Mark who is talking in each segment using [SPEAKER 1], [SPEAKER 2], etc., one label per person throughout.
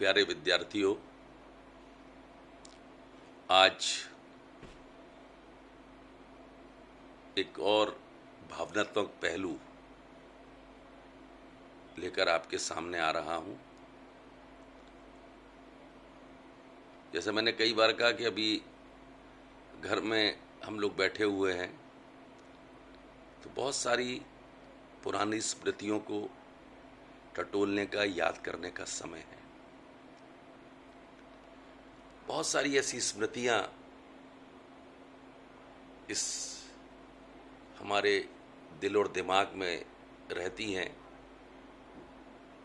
[SPEAKER 1] प्यारे विद्यार्थियों, आज एक और भावनात्मक पहलू लेकर आपके सामने आ रहा हूं। जैसे मैंने कई बार कहा कि अभी घर में हम लोग बैठे हुए हैं तो बहुत सारी पुरानी स्मृतियों को टटोलने का, याद करने का समय है। बहुत सारी ऐसी स्मृतियां इस हमारे दिल और दिमाग में रहती हैं।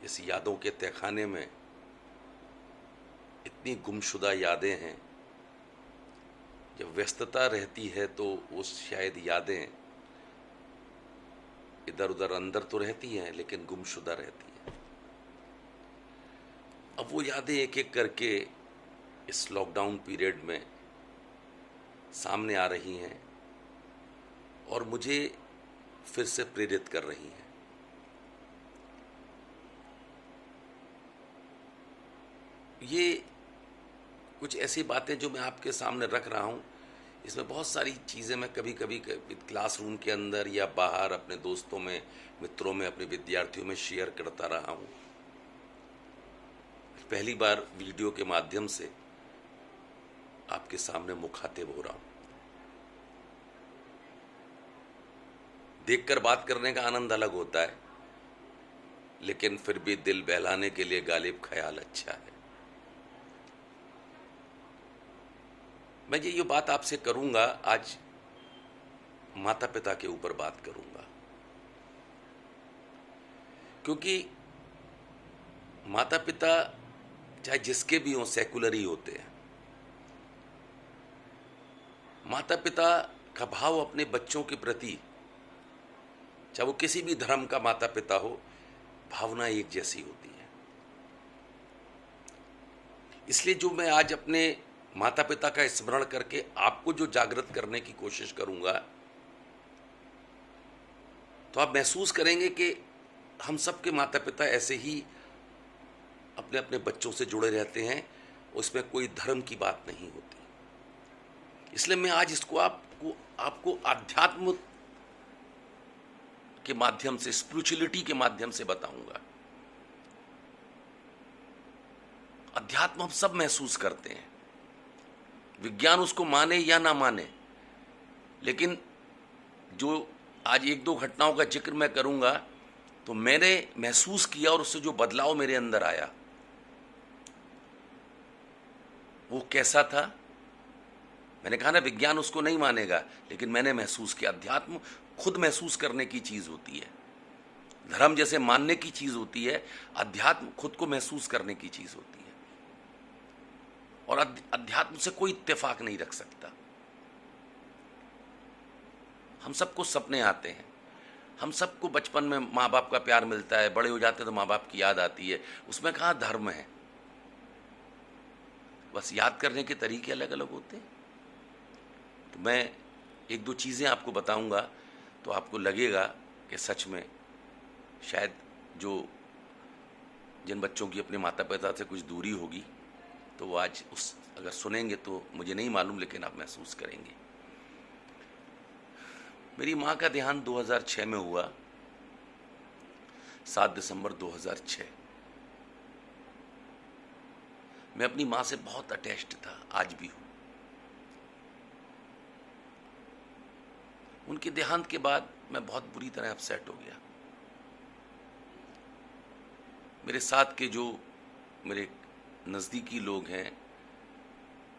[SPEAKER 1] इस यादों के तहखाने में इतनी गुमशुदा यादें हैं। जब व्यस्तता रहती है तो वो शायद यादें इधर उधर अंदर तो रहती हैं लेकिन गुमशुदा रहती हैं। अब वो यादें एक एक करके इस लॉकडाउन पीरियड में सामने आ रही हैं और मुझे फिर से प्रेरित कर रही हैं। ये कुछ ऐसी बातें जो मैं आपके सामने रख रहा हूँ, इसमें बहुत सारी चीज़ें मैं कभी कभी क्लासरूम के अंदर या बाहर अपने दोस्तों में, मित्रों में, अपने विद्यार्थियों में शेयर करता रहा हूँ। पहली बार वीडियो के माध्यम से आपके सामने मुखातिब हो रहा हूँ। देखकर बात करने का आनंद अलग होता है, लेकिन फिर भी दिल बहलाने के लिए गालिब ख्याल अच्छा है। मैं ये बात आपसे करूंगा, आज माता पिता के ऊपर बात करूंगा, क्योंकि माता पिता चाहे जिसके भी हों, सेकुलर ही होते हैं। माता पिता का भाव अपने बच्चों के प्रति, चाहे वो किसी भी धर्म का माता पिता हो, भावना एक जैसी होती है। इसलिए जो मैं आज अपने माता पिता का स्मरण करके आपको जो जागृत करने की कोशिश करूंगा, तो आप महसूस करेंगे कि हम सबके माता पिता ऐसे ही अपने अपने बच्चों से जुड़े रहते हैं। उसमें कोई धर्म की बात नहीं होती। इसलिए मैं आज इसको आपको अध्यात्म के माध्यम से, स्पिरिचुअलिटी के माध्यम से बताऊंगा। अध्यात्म हम सब महसूस करते हैं, विज्ञान उसको माने या ना माने, लेकिन जो आज एक दो घटनाओं का जिक्र मैं करूंगा तो मैंने महसूस किया और उससे जो बदलाव मेरे अंदर आया वो कैसा था। मैंने कहा ना, विज्ञान उसको नहीं मानेगा, लेकिन मैंने महसूस किया। अध्यात्म खुद महसूस करने की चीज होती है। धर्म जैसे मानने की चीज होती है, अध्यात्म खुद को महसूस करने की चीज होती है। और अध्यात्म से कोई इत्तेफाक नहीं रख सकता। हम सबको सपने आते हैं, हम सबको बचपन में माँ बाप का प्यार मिलता है, बड़े हो जाते हैं तो माँ बाप की याद आती है। उसमें कहाँ धर्म है, बस याद करने के तरीके अलग अलग होते हैं। तो मैं एक दो चीज़ें आपको बताऊंगा तो आपको लगेगा कि सच में शायद जिन बच्चों की अपने माता पिता से कुछ दूरी होगी, तो वो आज अगर सुनेंगे तो मुझे नहीं मालूम, लेकिन आप महसूस करेंगे। मेरी माँ का देहांत 2006 में हुआ, 7 दिसंबर 2006। मैं अपनी माँ से बहुत अटैच्ड था, आज भी हूँ। उनके देहांत के बाद मैं बहुत बुरी तरह अपसेट हो गया। मेरे साथ के जो मेरे नज़दीकी लोग हैं,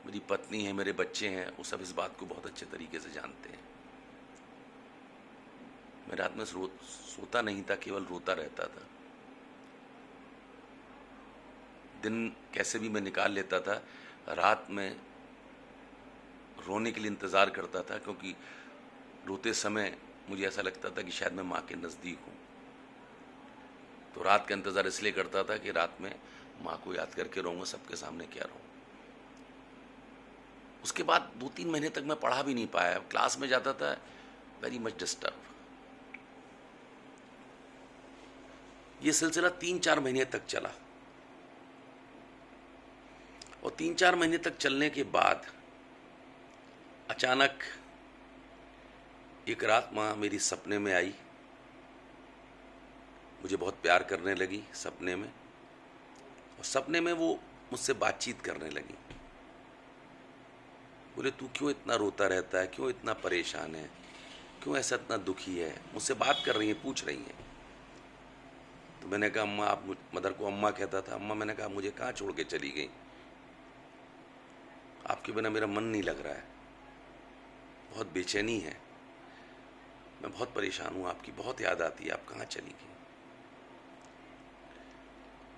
[SPEAKER 1] मेरी पत्नी है, मेरे बच्चे हैं, वो सब इस बात को बहुत अच्छे तरीके से जानते हैं। मैं रात में सोता नहीं था, केवल रोता रहता था। दिन कैसे भी मैं निकाल लेता था, रात में रोने के लिए इंतज़ार करता था, क्योंकि रोते समय मुझे ऐसा लगता था कि शायद मैं माँ के नज़दीक हूँ। तो रात का इंतज़ार इसलिए करता था कि रात में माँ को याद करके रहूँगा, सबके सामने क्या रहूँ। उसके बाद 2-3 महीने तक मैं पढ़ा भी नहीं पाया। क्लास में जाता था, वेरी मच डिस्टर्ब। ये सिलसिला 3-4 महीने तक चला। और 3-4 महीने तक चलने के बाद अचानक एक रात माँ मेरी सपने में आई, मुझे बहुत प्यार करने लगी सपने में, और सपने में वो मुझसे बातचीत करने लगी। बोले, तू क्यों इतना रोता रहता है, क्यों इतना परेशान है, क्यों ऐसा इतना दुखी है? मुझसे बात कर रही है, पूछ रही है। तो मैंने कहा, अम्मा, आप मदर को अम्मा कहता था, अम्मा, मैंने कहा, मुझे कहाँ छोड़ के चली गई? आपके बिना मेरा मन नहीं लग रहा है, बहुत बेचैनी है, मैं बहुत परेशान हूँ, आपकी बहुत याद आती है, आप कहाँ चली गई?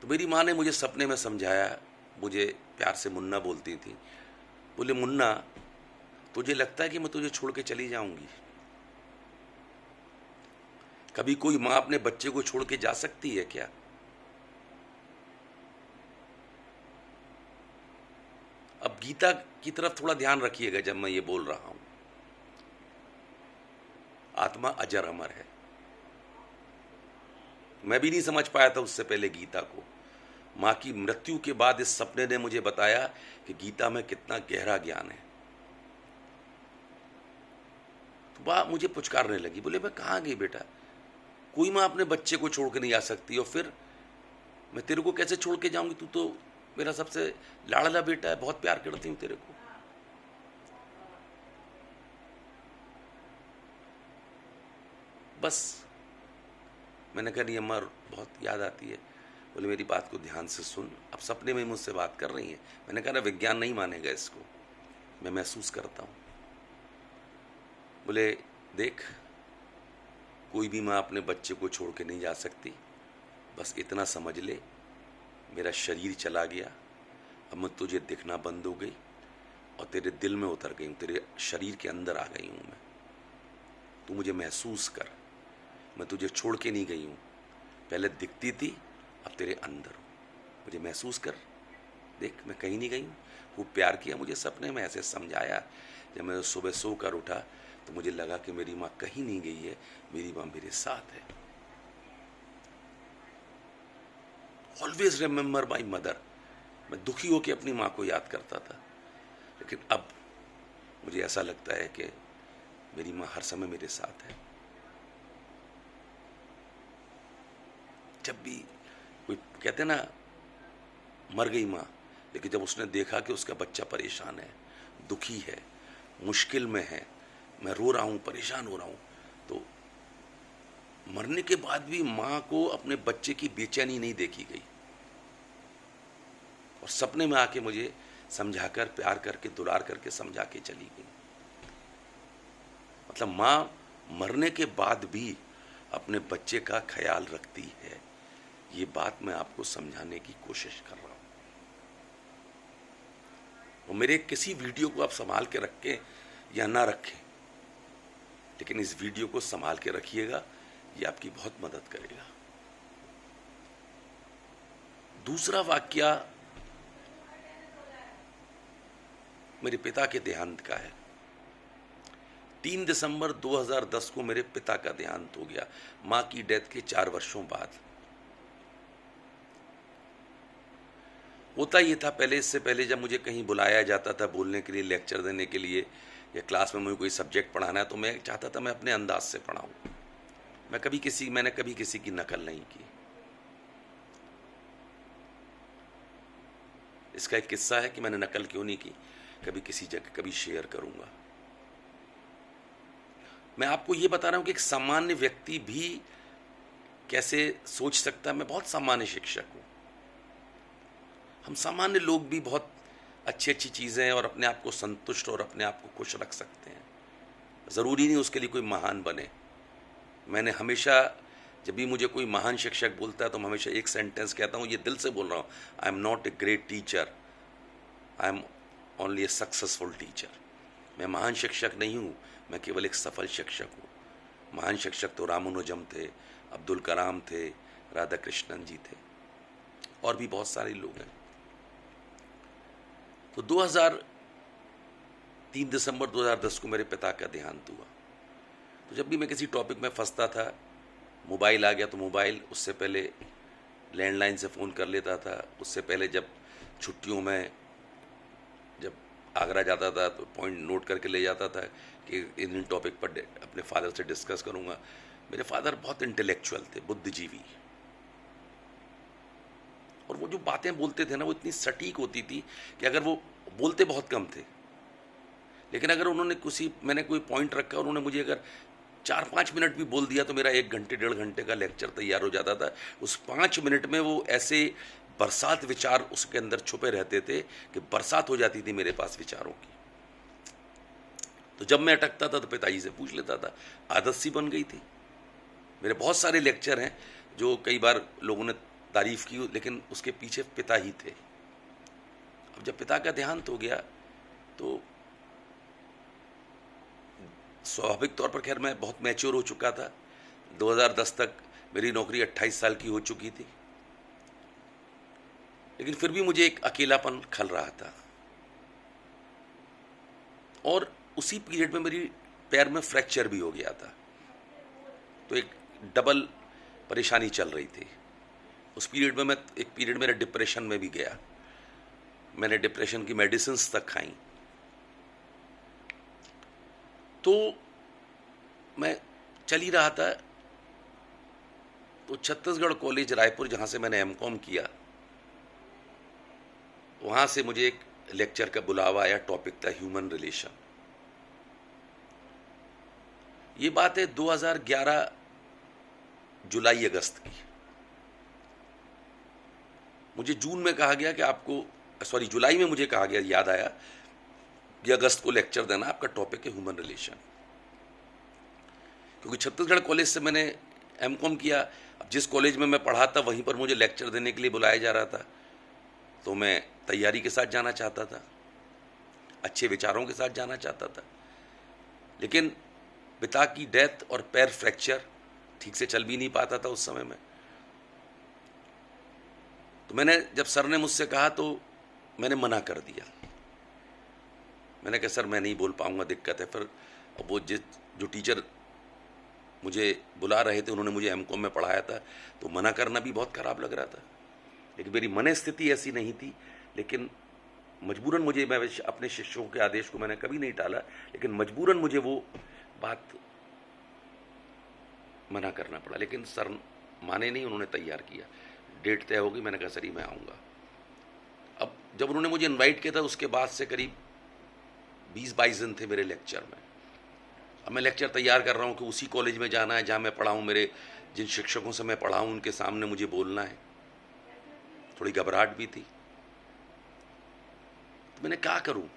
[SPEAKER 1] तो मेरी माँ ने मुझे सपने में समझाया, मुझे प्यार से मुन्ना बोलती थी। बोले, मुन्ना, तुझे लगता है कि मैं तुझे छोड़ के चली जाऊंगी? कभी कोई माँ अपने बच्चे को छोड़ के जा सकती है क्या? अब गीता की तरफ थोड़ा ध्यान रखिएगा जब मैं ये बोल रहा हूं। आत्मा अजर अमर है। मैं भी नहीं समझ पाया था उससे पहले गीता को। माँ की मृत्यु के बाद इस सपने ने मुझे बताया कि गीता में कितना गहरा ज्ञान है। तो माँ मुझे पुचकारने लगी, बोले, मैं कहाँ गई बेटा? कोई माँ अपने बच्चे को छोड़ के नहीं आ सकती, और फिर मैं तेरे को कैसे छोड़ के जाऊंगी? तू तो मेरा सबसे लाडला बेटा है, बहुत प्यार करती हूँ तेरे को। बस मैंने कहा, नहीं अम्मा, बहुत याद आती है। बोले, मेरी बात को ध्यान से सुन, अब सपने में मुझसे बात कर रही है। मैंने कहा ना, विज्ञान नहीं मानेगा इसको, मैं महसूस करता हूँ। बोले, देख, कोई भी माँ अपने बच्चे को छोड़ के नहीं जा सकती, बस इतना समझ ले, मेरा शरीर चला गया, अब मैं तुझे दिखना बंद हो गई और तेरे दिल में उतर गई हूँ, तेरे शरीर के अंदर आ गई हूँ मैं। तू मुझे महसूस कर, मैं तुझे छोड़ के नहीं गई हूँ, पहले दिखती थी, अब तेरे अंदर हूँ, मुझे महसूस कर। देख, मैं कहीं नहीं गई हूँ। खूब प्यार किया मुझे सपने में, ऐसे समझाया। जब मैं सुबह सो कर उठा तो मुझे लगा कि मेरी माँ कहीं नहीं गई है, मेरी माँ मेरे साथ है। Always remember my mother. मैं दुखी होकर अपनी माँ को याद करता था, लेकिन अब मुझे ऐसा लगता है कि मेरी माँ हर समय मेरे साथ है। जब भी कोई कहते ना, मर गई माँ, लेकिन जब उसने देखा कि उसका बच्चा परेशान है, दुखी है, मुश्किल में है, मैं रो रहा हूँ, परेशान हो रहा हूँ, तो मरने के बाद भी माँ को अपने बच्चे की बेचैनी नहीं देखी गई, और सपने में आके मुझे समझाकर, प्यार करके, दुलार करके समझा के चली गई। मतलब माँ मरने के बाद भी अपने बच्चे का ख्याल रखती है। ये बात मैं आपको समझाने की कोशिश कर रहा हूं। और मेरे किसी वीडियो को आप संभाल के रखें या ना रखें, लेकिन इस वीडियो को संभाल के रखिएगा, ये आपकी बहुत मदद करेगा। दूसरा वाक्या मेरे पिता के देहांत का है। 3 दिसंबर 2010 को मेरे पिता का देहांत हो गया, मां की डेथ के 4 वर्षों बाद। होता ये था पहले, इससे पहले जब मुझे कहीं बुलाया जाता था बोलने के लिए, लेक्चर देने के लिए, या क्लास में मुझे कोई सब्जेक्ट पढ़ाना है, तो मैं चाहता था मैं अपने अंदाज से पढ़ाऊं। मैंने कभी किसी की नकल नहीं की। इसका एक किस्सा है कि मैंने नकल क्यों नहीं की, कभी किसी जगह कभी शेयर करूंगा। मैं आपको ये बता रहा हूं कि एक सामान्य व्यक्ति भी कैसे सोच सकता है। मैं बहुत सामान्य शिक्षक हूं। हम सामान्य लोग भी बहुत अच्छी अच्छी चीजें और अपने आप को संतुष्ट और अपने आप को खुश रख सकते हैं। जरूरी नहीं उसके लिए कोई महान बने। मैंने हमेशा, जब भी मुझे कोई महान शिक्षक बोलता है तो मैं हमेशा एक सेंटेंस कहता हूँ, ये दिल से बोल रहा हूँ, I am not a great teacher, I am only A successful teacher. मैं महान शिक्षक नहीं हूँ, मैं केवल एक सफल शिक्षक हूँ। महान शिक्षक तो रामानुजम थे, अब्दुल कलाम थे, राधा कृष्णन जी थे, और भी बहुत सारे लोग हैं। तो 3 दिसंबर 2010 को मेरे पिता का देहांत हुआ। तो जब भी मैं किसी टॉपिक में फंसता था, मोबाइल आ गया तो मोबाइल, उससे पहले लैंडलाइन से फ़ोन कर लेता था, उससे पहले जब छुट्टियों में आगरा जाता था तो पॉइंट नोट करके ले जाता था कि इन टॉपिक पर अपने फादर से डिस्कस करूँगा। मेरे फादर बहुत इंटेलेक्चुअल थे, बुद्धिजीवी, और वो जो बातें बोलते थे ना वो इतनी सटीक होती थी कि अगर वो बोलते बहुत कम थे, लेकिन अगर उन्होंने मैंने कोई पॉइंट रखा, उन्होंने मुझे अगर 4-5 मिनट भी बोल दिया तो मेरा 1 घंटे 1.5 घंटे का लेक्चर तैयार हो जाता था। उस 5 मिनट में वो ऐसे बरसात विचार उसके अंदर छुपे रहते थे कि बरसात हो जाती थी मेरे पास विचारों की। तो जब मैं अटकता था तो पिताजी से पूछ लेता था, आदत सी बन गई थी। मेरे बहुत सारे लेक्चर हैं जो कई बार लोगों ने तारीफ की, लेकिन उसके पीछे पिता ही थे। अब जब पिता का देहांत हो गया तो स्वाभाविक तौर पर, खैर मैं बहुत मैच्योर हो चुका था। 2010 तक मेरी नौकरी 28 साल की हो चुकी थी, लेकिन फिर भी मुझे एक अकेलापन खल रहा था। और उसी पीरियड में मेरी पैर में फ्रैक्चर भी हो गया था, तो एक डबल परेशानी चल रही थी। उस पीरियड में एक पीरियड मेरा डिप्रेशन में भी गया। मैंने डिप्रेशन की मेडिसिन्स तक खाई। तो मैं चल ही रहा था, तो छत्तीसगढ़ कॉलेज रायपुर, जहाँ से मैंने एमकॉम किया, वहाँ से मुझे एक लेक्चर का बुलावा आया। टॉपिक था ह्यूमन रिलेशन। ये बात है 2011 जुलाई अगस्त की। मुझे जून में कहा गया कि आपको, सॉरी जुलाई में मुझे कहा गया, याद आया कि अगस्त को लेक्चर देना, आपका टॉपिक है ह्यूमन रिलेशन। क्योंकि छत्तीसगढ़ कॉलेज से मैंने एमकॉम किया, अब जिस कॉलेज में मैं पढ़ा था वहीं पर मुझे लेक्चर देने के लिए बुलाया जा रहा था, तो मैं तैयारी के साथ जाना चाहता था, अच्छे विचारों के साथ जाना चाहता था। लेकिन पिता की डेथ और पैर फ्रैक्चर, ठीक से चल भी नहीं पाता था उस समय में। तो मैंने, जब सर ने मुझसे कहा तो मैंने मना कर दिया। मैंने कहा सर मैं नहीं बोल पाऊंगा, दिक्कत है। फिर वो जो टीचर मुझे बुला रहे थे, उन्होंने मुझे एमकॉम में पढ़ाया था, तो मना करना भी बहुत ख़राब लग रहा था। लेकिन मेरी मन स्थिति ऐसी नहीं थी, लेकिन मजबूरन मुझे, मैं अपने शिष्यों के आदेश को मैंने कभी नहीं टाला, लेकिन मजबूरन मुझे वो बात मना करना पड़ा। लेकिन सर माने नहीं, उन्होंने तैयार किया। डेट तय होगी, मैंने कहा सर ही मैं आऊँगा। अब जब उन्होंने मुझे इनवाइट किया था, उसके बाद से करीब 20-22 दिन थे मेरे लेक्चर में। अब मैं लेक्चर तैयार कर रहा हूँ कि उसी कॉलेज में जाना है जहाँ मैं पढ़ा हूँ, मेरे जिन शिक्षकों से मैं पढ़ा हूँ उनके सामने मुझे बोलना है। थोड़ी घबराहट भी थी। तो मैंने क्या करूँ,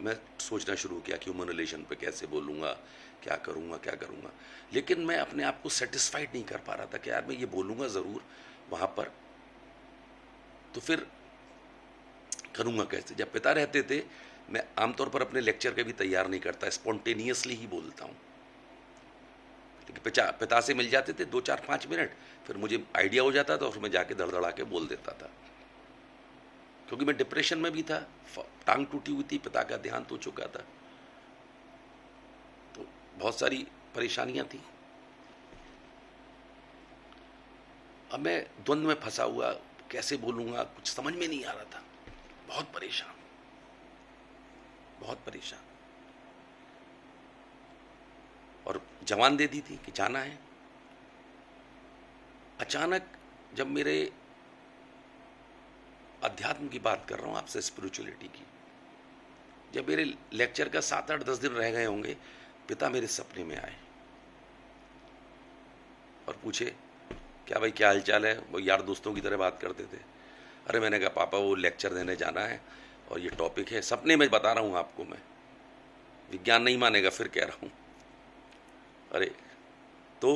[SPEAKER 1] मैं सोचना शुरू किया कि ह्यूमन रिलेशन पे कैसे बोलूँगा, क्या करूँगा। लेकिन मैं अपने आप को सेटिस्फाइड नहीं कर पा रहा था कि यार मैं ये बोलूँगा ज़रूर वहाँ पर, तो फिर करूँगा कैसे। जब पिता रहते थे, मैं आमतौर पर अपने लेक्चर के भी तैयार नहीं करता, स्पॉन्टेनियसली ही बोलता हूँ। लेकिन पिता से मिल जाते थे 2-4-5 मिनट, फिर मुझे आइडिया हो जाता था और मैं जाके धड़धड़ा के बोल देता था। क्योंकि मैं डिप्रेशन में भी था, टांग टूटी हुई थी, पिता का देहांत हो चुका था, तो बहुत सारी परेशानियां थी। अब मैं द्वंद्व में फंसा हुआ, कैसे बोलूँगा, कुछ समझ में नहीं आ रहा था। बहुत परेशान। और जवान दे दी थी कि जाना है। अचानक जब मेरे, अध्यात्म की बात कर रहा हूँ आपसे, स्पिरिचुअलिटी की, जब मेरे लेक्चर का 7-8-10 दिन रह गए होंगे, पिता मेरे सपने में आए और पूछे, क्या भाई क्या हालचाल है। वो यार दोस्तों की तरह बात करते थे। अरे मैंने कहा पापा वो लेक्चर देने जाना है और ये टॉपिक है, सपने में बता रहा हूँ आपको, मैं विज्ञान नहीं मानेगा फिर कह रहा हूँ। अरे तो,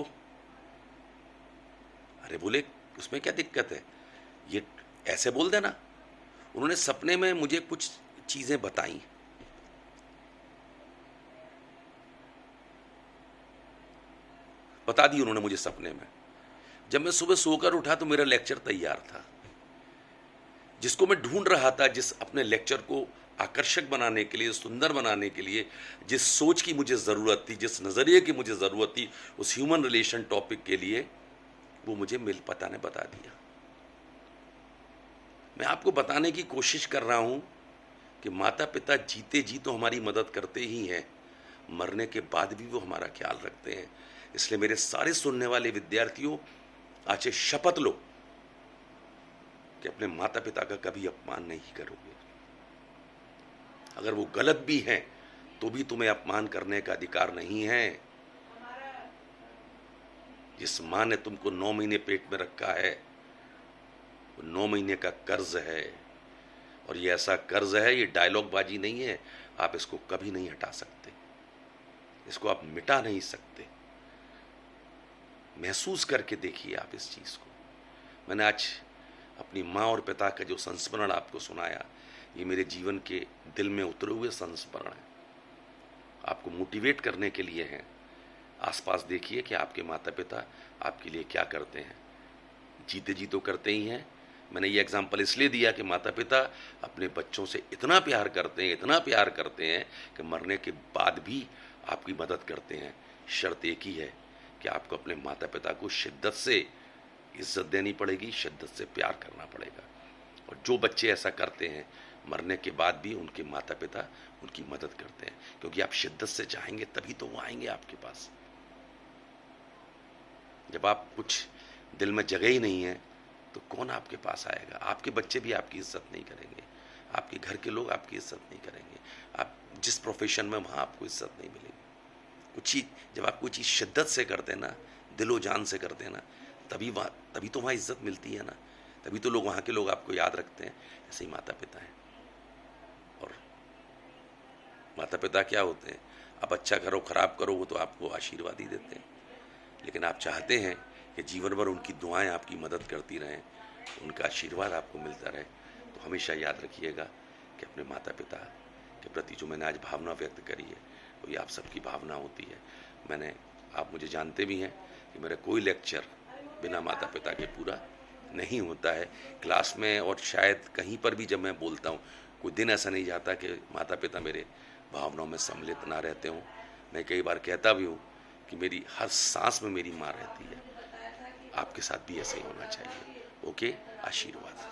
[SPEAKER 1] अरे बोले उसमें क्या दिक्कत है, ये ऐसे बोल देना। उन्होंने सपने में मुझे कुछ चीजें बताई, बता दी उन्होंने मुझे सपने में। जब मैं सुबह सोकर उठा तो मेरा लेक्चर तैयार था, जिसको मैं ढूंढ रहा था, जिस अपने लेक्चर को आकर्षक बनाने के लिए, सुंदर बनाने के लिए, जिस सोच की मुझे ज़रूरत थी, जिस नज़रिए की मुझे ज़रूरत थी उस ह्यूमन रिलेशन टॉपिक के लिए, वो मुझे पिता ने बता दिया। मैं आपको बताने की कोशिश कर रहा हूँ कि माता पिता जीते जी तो हमारी मदद करते ही हैं, मरने के बाद भी वो हमारा ख्याल रखते हैं। इसलिए मेरे सारे सुनने वाले विद्यार्थियों, आज से शपथ लो कि अपने माता पिता का कभी अपमान नहीं करोगे। अगर वो गलत भी हैं तो भी तुम्हें अपमान करने का अधिकार नहीं है। जिस मां ने तुमको 9 महीने पेट में रखा है, वो 9 महीने का कर्ज है, और ये ऐसा कर्ज है, ये डायलॉग बाजी नहीं है, आप इसको कभी नहीं हटा सकते, इसको आप मिटा नहीं सकते। महसूस करके देखिए आप इस चीज को। मैंने आज अपनी माँ और पिता का जो संस्मरण आपको सुनाया, ये मेरे जीवन के दिल में उतरे हुए संस्मरण है, आपको मोटिवेट करने के लिए हैं। आसपास देखिए कि आपके माता पिता आपके लिए क्या करते हैं। जीते जी तो करते ही हैं। मैंने ये एग्जाम्पल इसलिए दिया कि माता पिता अपने बच्चों से इतना प्यार करते हैं, इतना प्यार करते हैं कि मरने के बाद भी आपकी मदद करते हैं। शर्त एक ही है कि आपको अपने माता पिता को शिद्दत से इज्जत देनी पड़ेगी, शिद्दत से प्यार करना पड़ेगा। और जो बच्चे ऐसा करते हैं, मरने के बाद भी उनके माता पिता उनकी मदद करते हैं, क्योंकि आप शिद्दत से चाहेंगे तभी तो वो आएंगे आपके पास। जब आप कुछ दिल में जगह ही नहीं है तो कौन आपके पास आएगा? आपके बच्चे भी आपकी इज्जत नहीं करेंगे, आपके घर के लोग आपकी इज्जत नहीं करेंगे, आप जिस प्रोफेशन में वहाँ आपको इज्जत नहीं मिलेगी। कुछ चीज़ जब आप कोई चीज़ शिद्दत से करते हैं ना, दिलो जान से करते हैं ना, तभी तो वहाँ इज्जत मिलती है ना, तभी तो लोग, वहाँ के लोग आपको याद रखते हैं। ऐसे ही माता पिता हैं। और माता पिता क्या होते हैं? आप अच्छा करो खराब करो, वो तो आपको आशीर्वाद ही देते हैं, लेकिन आप चाहते हैं कि जीवन भर उनकी दुआएं आपकी मदद करती रहें, उनका आशीर्वाद आपको मिलता रहे। तो हमेशा याद रखिएगा कि अपने माता पिता के प्रति जो मैंने आज भावना व्यक्त करी है, वो ये आप सबकी भावना होती है। आप मुझे जानते भी हैं कि मेरा कोई लेक्चर बिना माता पिता के पूरा नहीं होता है। क्लास में और शायद कहीं पर भी जब मैं बोलता हूँ, कोई दिन ऐसा नहीं जाता कि माता पिता मेरे भावनाओं में सम्मिलित ना रहते हों। मैं कई बार कहता भी हूँ कि मेरी हर सांस में मेरी माँ रहती है। आपके साथ भी ऐसे ही होना चाहिए। ओके, आशीर्वाद।